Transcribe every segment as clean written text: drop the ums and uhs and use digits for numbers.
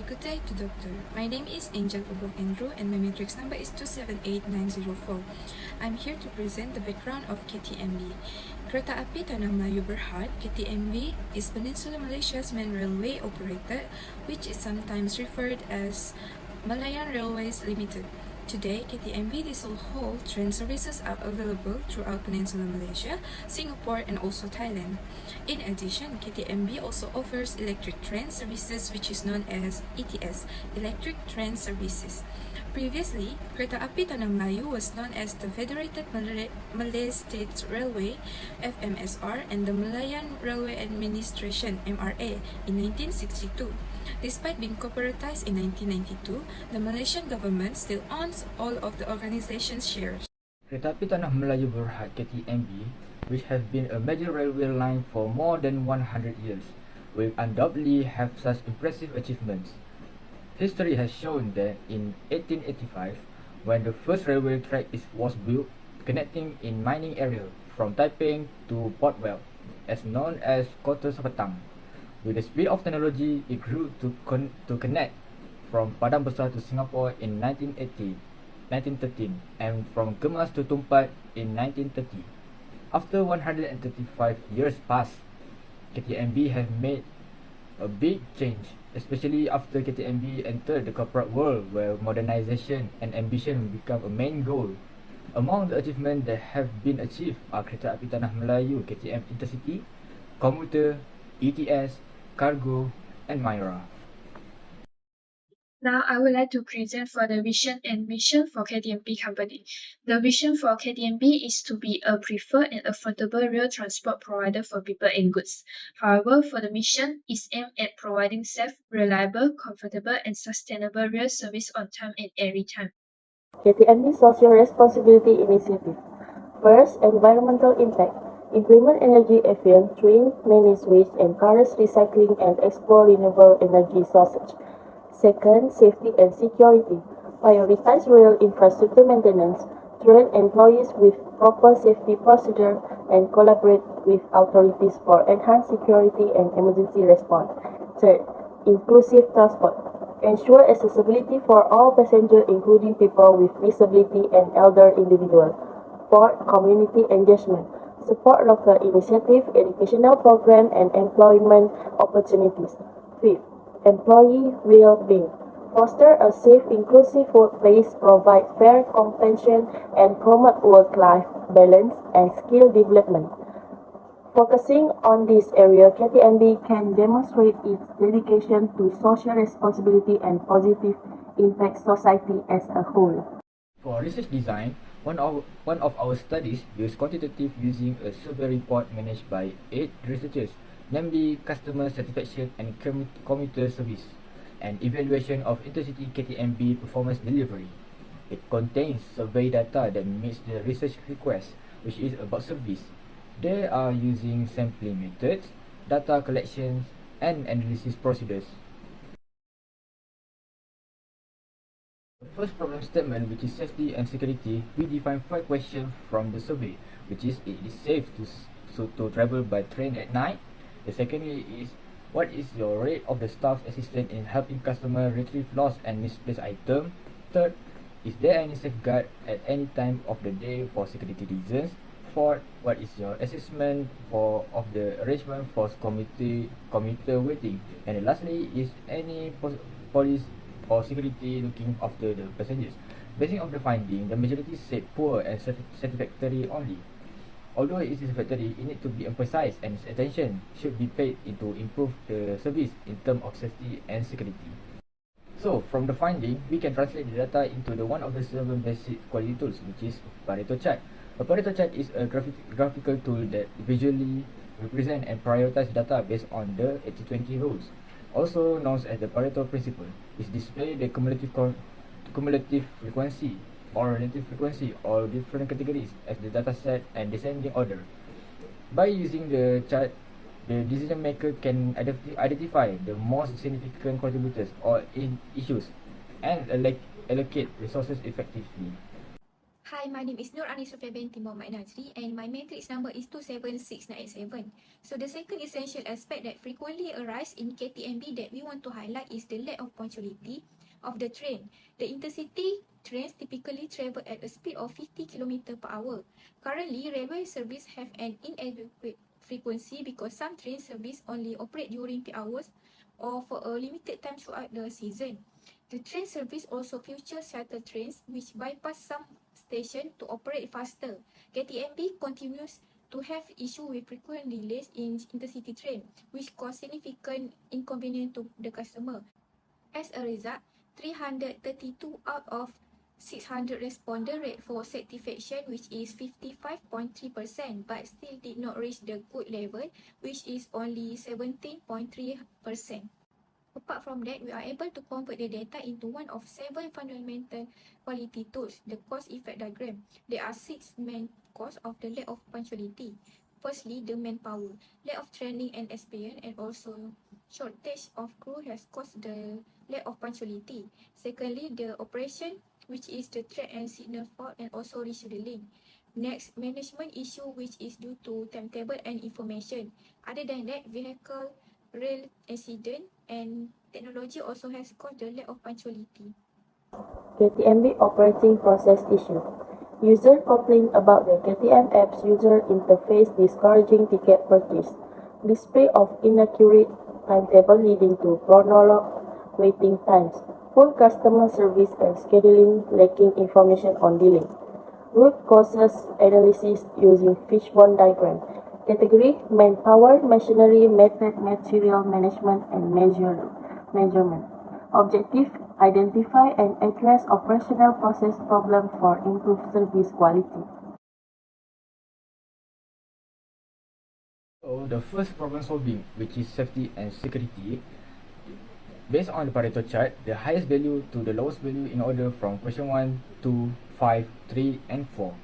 Good day to Doctor. My name is Angel Ubong Andrew and my matrix number is 278904. I'm here to present the background of Ktmb. Kereta Api Tanah Melayu Berhad, Ktmb, is Peninsular Malaysia's main railway operator, which is sometimes referred as Malayan Railways Limited. Today, Ktmb diesel haul train services are available throughout Peninsular Malaysia, Singapore, and also Thailand. In addition, Ktmb also offers electric train services, which is known as ETS, Electric Train Services. Previously, Kereta Api Tanah Melayu was known as the Federated Malay States Railway (FMSR) and the Malayan Railway Administration (MRA) in 1962. Despite being corporatized in 1992, the Malaysian government still owns all of the organization's shares. Kereta Api Tanah Melayu Berhad (Ktmb), which has been a major railway line for more than 100 years, will undoubtedly have such impressive achievements. History has shown that in 1885, when the first railway track was built, connecting in mining area from Taiping to Port Vale, as known as Kota Sapetang. With the speed of technology, it grew to connect from Padang Besar to Singapore in 1913, and from Kemas to Tumpat in 1930. After 135 years passed, Ktmb has made a big change, especially after Ktmb entered the corporate world, where modernization and ambition become a main goal. Among the achievements that have been achieved are Kereta Api Tanah Melayu KTM Intercity, Commuter, ETS, Cargo, and Myra. Now I would like to present for the vision and mission for Ktmb company. The vision for Ktmb is to be a preferred and affordable rail transport provider for people and goods. However, for the mission is aimed at providing safe, reliable, comfortable, and sustainable rail service on time and every time. Ktmb Social Responsibility Initiative. First, environmental impact. Implement energy efficient train, manage waste and current recycling and explore renewable energy sources. Second, safety and security. Prioritize rail infrastructure maintenance, train employees with proper safety procedure, and collaborate with authorities for enhanced security and emergency response. Third, inclusive transport. Ensure accessibility for all passengers, including people with disability and elder individuals. Fourth, community engagement. Support local initiative, educational program, and employment opportunities. Fifth, employee well-being. Foster a safe, inclusive workplace, provide fair compensation, and promote work-life balance and skill development. Focusing on this area, Ktmb can demonstrate its dedication to social responsibility and positive impact society as a whole. For research design, one of our studies used quantitative using a survey report managed by 8 researchers, namely customer satisfaction and commuter service, and evaluation of intercity Ktmb performance delivery. It contains survey data that meets the research request, which is about service. They are using sampling methods, data collections, and analysis procedures. The first problem statement, which is safety and security, we define 5 questions from the survey, which is it is safe to travel by train at night. The second is what is your rate of the staff's assistance in helping customer retrieve lost and misplaced item. Third, is there any safeguard at any time of the day for security reasons? Fourth, what is your assessment of the arrangement for commuter waiting? And lastly, is any police or security looking after the passengers? Basing on the finding, the majority said poor and satisfactory only. Although it is satisfactory, it needs to be emphasized and attention should be paid to improve the service in terms of safety and security. So, from the finding, we can translate the data into one of the 7 basic quality tools, which is Pareto chart. A Pareto chart is a graphical tool that visually represents and prioritizes data based on the 80-20 rules, also known as the Pareto principle. It displays the cumulative frequency or relative frequency or different categories as the data set and descending order. By using the chart, the decision maker can identify the most significant contributors or issues and allocate resources effectively. Hi, my name is Nur Anisrafia binti Muhammad Nazri and my matrix number is 276987. So the second essential aspect that frequently arise in KTMB that we want to highlight is the lack of punctuality of the train. The intercity trains typically travel at a speed of 50 km per hour. Currently, railway service have an inadequate frequency because some train service only operate during peak hours or for a limited time throughout the season. The train service also features shuttle trains which bypass some stations to operate faster. KTMB continues to have issue with frequent delays in intercity train, which cause significant inconvenience to the customer. As a result, 332 out of 600 responder rate for satisfaction, which is 55.3%, but still did not reach the good level, which is only 17.3%. Apart from that, we are able to convert the data into one of 7 fundamental quality tools, the cause effect diagram. There are 6 main causes of the lack of punctuality. Firstly, the manpower. Lack of training and experience and also shortage of crew has caused the lack of punctuality. Secondly, the operation, which is the track and signal fault and also rescheduling. Next, management issue, which is due to timetable and information. Other than that, vehicle rail accident and technology also has caused the lack of punctuality. KTMB operating process issue. User complain about the KTM app's user interface discouraging ticket purchase. Display of inaccurate timetable leading to prolonged waiting times. Poor customer service and scheduling lacking information on delay. Root causes analysis using fishbone diagram. Category manpower, machinery, method, material management, and measurement. Objective identify and address operational process problem for improved service quality. So the first problem solving, which is safety and security, based on the Pareto chart, the highest value to the lowest value in order from question 1, 2, 5, 3, and 4.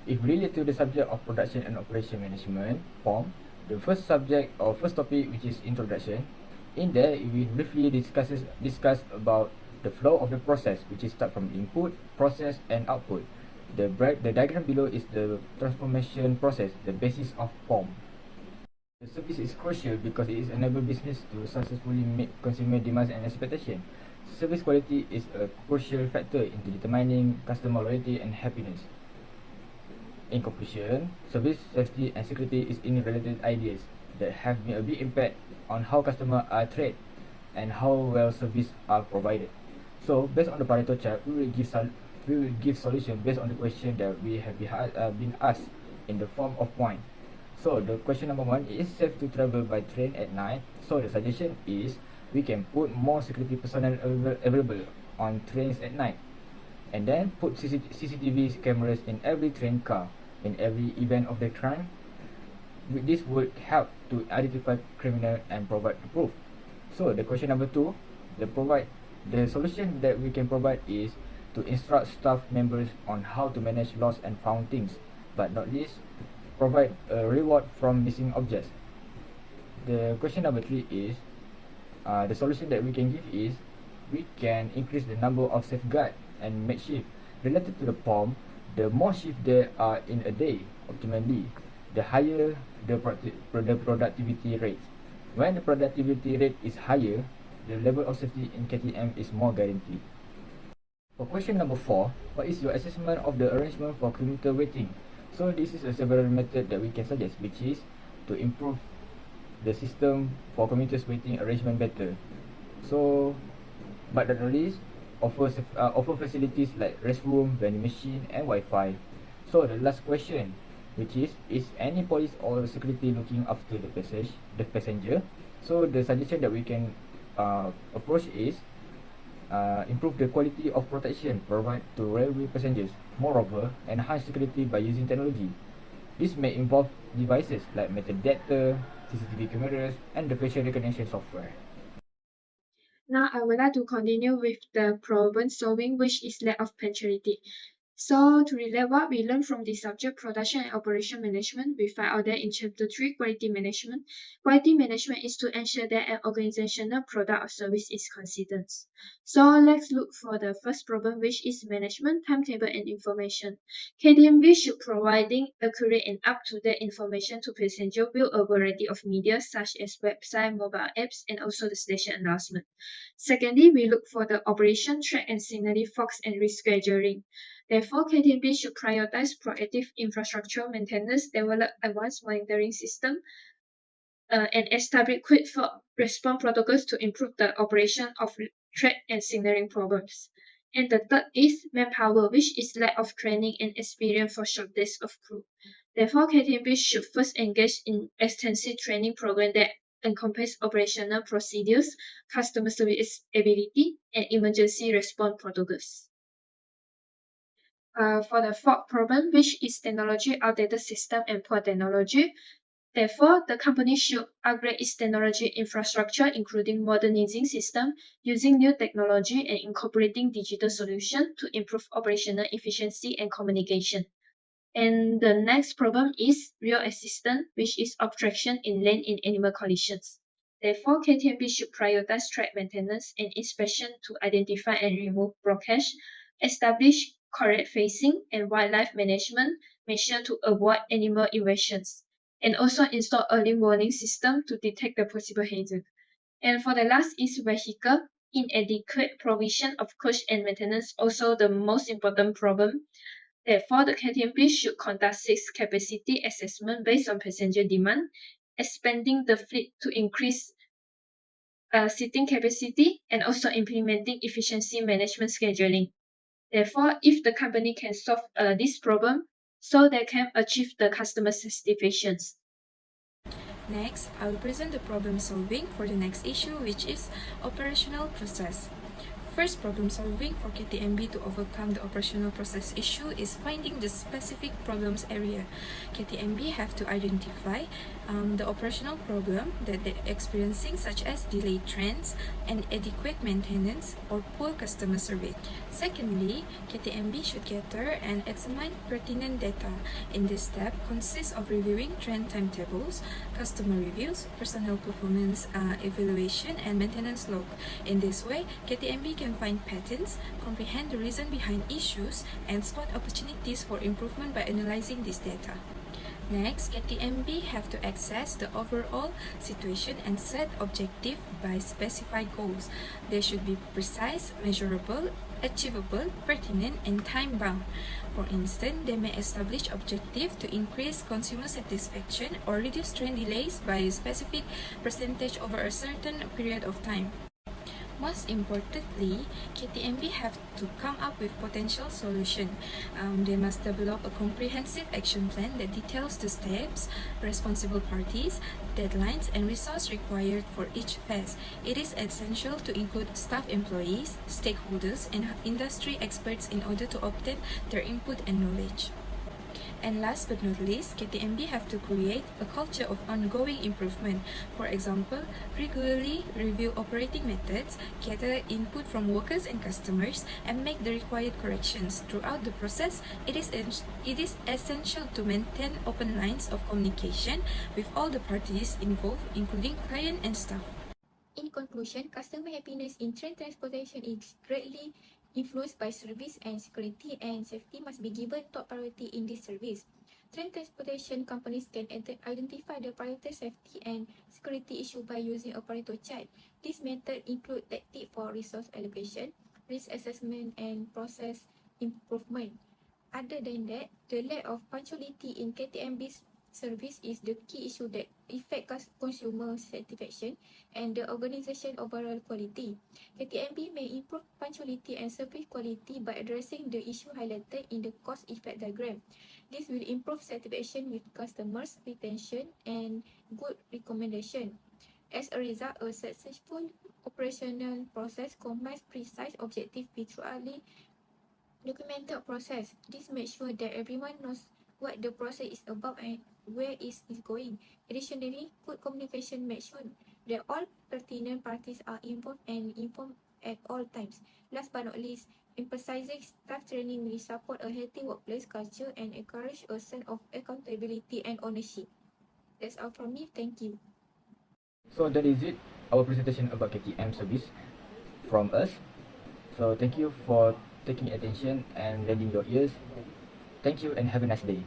If related to the subject of production and operation management, form, the first subject or first topic, which is introduction, in there we briefly discuss about the flow of the process, which is start from input, process, and output. The diagram below is the transformation process, the basis of form. The service is crucial because it is enable business to successfully meet consumer demands and expectations. Service quality is a crucial factor in determining customer loyalty and happiness. In conclusion, service, safety, and security is interrelated ideas that have made a big impact on how customers are treated and how well service are provided. So, based on the Pareto chart, we will give solution based on the question that we have been asked in the form of point. So, the question number 1 is safe to travel by train at night. So, the suggestion is we can put more security personnel available on trains at night, and then put CCTV cameras in every train car in every event of the crime. This would help to identify criminal and provide the proof. So the question number 2, the solution that we can provide is to instruct staff members on how to manage lost and found things, but not least provide a reward from missing objects. The question number 3 is the solution that we can give is we can increase the number of safeguard and make shift. Related to the POM, the more shift there are in a day, optimally, the higher the productivity rate. When the productivity rate is higher, the level of safety in KTM is more guaranteed. For question number 4, what is your assessment of the arrangement for commuter waiting? So this is a several method that we can suggest, which is to improve the system for commuters waiting arrangement better. So, but not least, offer facilities like restroom, vending machine, and Wi-Fi. So the last question, which is any police or security looking after the passenger? So the suggestion that we can approach is improve the quality of protection provided to railway passengers. Moreover, enhance security by using technology. This may involve devices like metadata, CCTV cameras, and the facial recognition software. Now I would like to continue with the problem solving, which is lack of punctuality. So to relate what we learned from the subject production and operation management, we find out that in chapter 3, quality management is to ensure that an organizational product or service is consistent. So let's look for the first problem, which is management, timetable, and information. KTMB should providing accurate and up-to-date information to passenger via a variety of media such as website, mobile apps, and also the station announcement. Secondly, we look for the operation, track and signaling fox and rescheduling. Therefore, KTMB should prioritize proactive infrastructure maintenance, develop advanced monitoring system, and establish quick response protocols to improve the operation of track and signaling problems. And the third is manpower, which is lack of training and experience for shortage of crew. Therefore, KTMB should first engage in extensive training program that encompass operational procedures, customer service ability, and emergency response protocols. For the fourth problem, which is technology outdated system and poor technology. Therefore, the company should upgrade its technology infrastructure, including modernizing system, using new technology, and incorporating digital solutions to improve operational efficiency and communication. And the next problem is real assistance, which is obstruction in land and animal collisions. Therefore, KTMB should prioritize track maintenance and inspection to identify and remove blockage, establish correct facing and wildlife management measures to avoid animal invasions, and also install early warning system to detect the possible hazard. And for the last is vehicle, inadequate provision of coach and maintenance, also the most important problem. Therefore, the KTMB should conduct 6 capacity assessment based on passenger demand, expanding the fleet to increase seating capacity, and also implementing efficiency management scheduling. Therefore, if the company can solve this problem, so they can achieve the customer satisfactions. Next, I will present the problem solving for the next issue, which is operational process. First problem solving for KTMB to overcome the operational process issue is finding the specific problems area. KTMB have to identify the operational problem that they're experiencing, such as delayed trends, inadequate maintenance, or poor customer service. Secondly, KTMB should gather and examine pertinent data. In this step consists of reviewing trend timetables, customer reviews, personnel performance evaluation, and maintenance log. In this way, KTMB can find patterns, comprehend the reason behind issues, and spot opportunities for improvement by analyzing this data. Next, KTMB have to assess the overall situation and set objective by specified goals. They should be precise, measurable, achievable, pertinent, and time-bound. For instance, they may establish objective to increase consumer satisfaction or reduce train delays by a specific percentage over a certain period of time. Most importantly, KTMB have to come up with potential solution. They must develop a comprehensive action plan that details the steps, responsible parties, deadlines, and resources required for each phase. It is essential to include staff employees, stakeholders, and industry experts in order to obtain their input and knowledge. And last but not least, KTMB have to create a culture of ongoing improvement. For example, regularly review operating methods, gather input from workers and customers, and make the required corrections. Throughout the process, it is essential to maintain open lines of communication with all the parties involved, including client and staff. In conclusion, customer happiness in train transportation is greatly influenced by service and security, and safety must be given top priority in this service. Train transportation companies can identify the priority safety and security issue by using a Pareto chart. This method includes tactics for resource allocation, risk assessment, and process improvement. Other than that, the lack of punctuality in KTMB's service is the key issue that affects consumer satisfaction and the organization overall quality. KTMB may improve punctuality and service quality by addressing the issue highlighted in the cause-effect diagram. This will improve satisfaction with customers, retention, and good recommendation. As a result, a successful operational process combines precise objective visually documented process. This makes sure that everyone knows what the process is about and where it is going. Additionally, good communication makes sure that all pertinent parties are involved and informed at all times. Last but not least, Emphasizing staff training will support a healthy workplace culture and encourage a sense of accountability and ownership. That's all from me. Thank you. So that is it, our presentation about KTM service from us. So thank you for taking attention and lending your ears. Thank you and have a nice day.